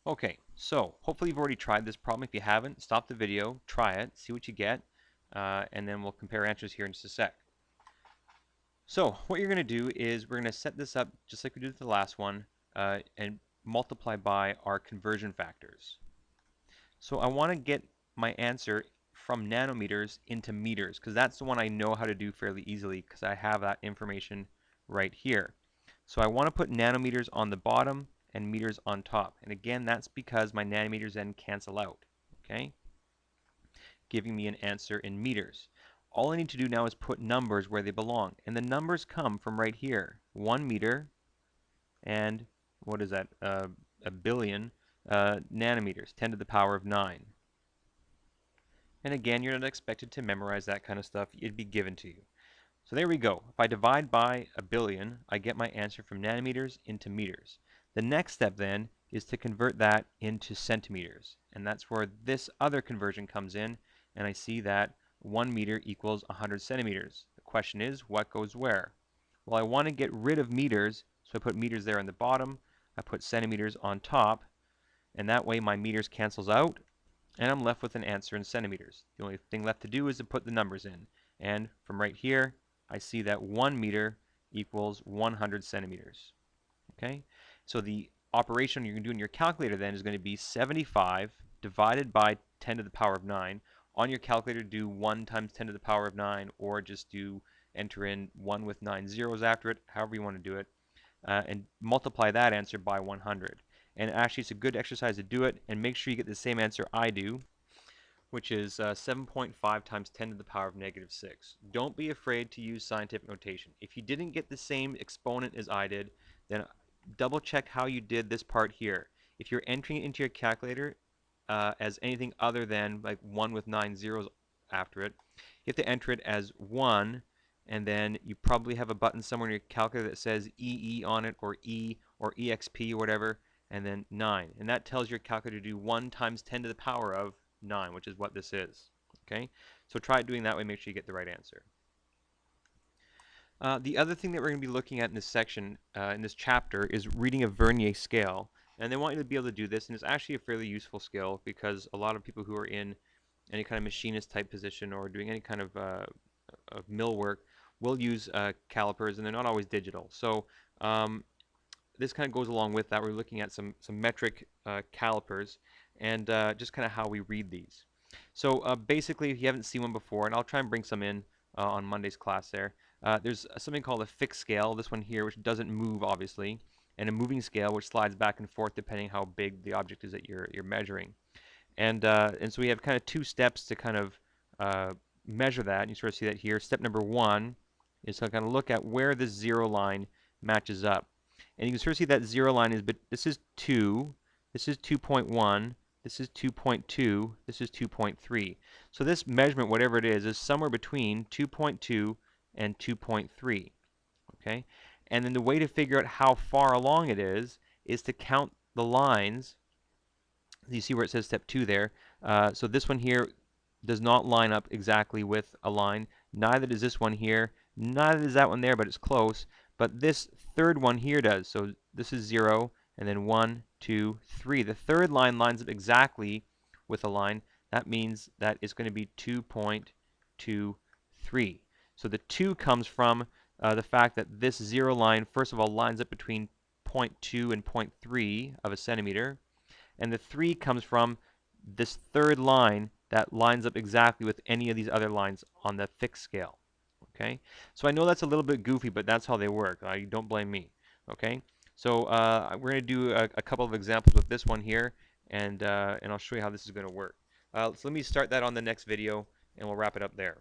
Okay, so hopefully you've already tried this problem. If you haven't, stop the video, try it, see what you get, and then we'll compare answers here in just a sec. So what you're going to do is we're going to set this up just like we did with the last one and multiply by our conversion factors. So I want to get my answer from nanometers into meters because that's the one I know how to do fairly easily because I have that information right here. So I want to put nanometers on the bottom and meters on top. And again, that's because my nanometers then cancel out, okay? Giving me an answer in meters. All I need to do now is put numbers where they belong. And the numbers come from right here. 1 meter and what is that? A billion nanometers, 10 to the power of 9. And again, you're not expected to memorize that kind of stuff. It'd be given to you. So there we go. If I divide by a billion, I get my answer from nanometers into meters. The next step then is to convert that into centimeters. And that's where this other conversion comes in. And I see that 1 meter equals 100 centimeters. The question is, what goes where? Well, I want to get rid of meters, so I put meters there on the bottom. I put centimeters on top. And that way my meters cancels out and I'm left with an answer in centimeters. The only thing left to do is to put the numbers in. And from right here, I see that 1 meter equals 100 centimeters. Okay? So the operation you're going to do in your calculator then is going to be 75 divided by 10 to the power of 9. On your calculator, do 1 times 10 to the power of 9, or just enter in 1 with 9 zeros after it, however you want to do it, and multiply that answer by 100. And actually, it's a good exercise to do it, and make sure you get the same answer I do, which is 7.5 times 10 to the power of negative 6. Don't be afraid to use scientific notation. If you didn't get the same exponent as I did, then double check how you did this part here. If you're entering it into your calculator as anything other than like 1 with 9 zeros after it, you have to enter it as 1, and then you probably have a button somewhere in your calculator that says EE on it, or E, or EXP, or whatever, and then 9. And that tells your calculator to do 1 times 10 to the power of 9, which is what this is. Okay, so try doing that way, make sure you get the right answer. The other thing that we're going to be looking at in this section, in this chapter, is reading a Vernier scale. And they want you to be able to do this, and it's actually a fairly useful skill because a lot of people who are in any kind of machinist type position or doing any kind of mill work will use calipers, and they're not always digital. So this kind of goes along with that. We're looking at some metric calipers and just kind of how we read these. So basically, if you haven't seen one before, and I'll try and bring some in on Monday's class there's something called a fixed scale, this one here, which doesn't move, obviously, and a moving scale, which slides back and forth depending how big the object is that you're measuring. And so we have kind of two steps to kind of measure that. And you sort of see that here. Step number 1 is to kind of look at where this zero line matches up. And you can sort of see that zero line is, but this is 2, this is 2.1, this is 2.2, this is 2.3. So this measurement, whatever it is somewhere between 2.2 and 2.3. Okay? And then the way to figure out how far along it is to count the lines. You see where it says step 2 there. So this one here does not line up exactly with a line. Neither does this one here. Neither does that one there, but it's close. But this third one here does. So this is 0, and then 1, 2, 3. The third line lines up exactly with a line. That means that it's going to be 2.23. So the 2 comes from the fact that this 0 line, first of all, lines up between 0.2 and 0.3 of a centimeter. And the 3 comes from this third line that lines up exactly with any of these other lines on the fixed scale. Okay, so I know that's a little bit goofy, but that's how they work. Don't blame me. Okay, so we're going to do a couple of examples with this one here, and I'll show you how this is going to work. So let me start that on the next video, and we'll wrap it up there.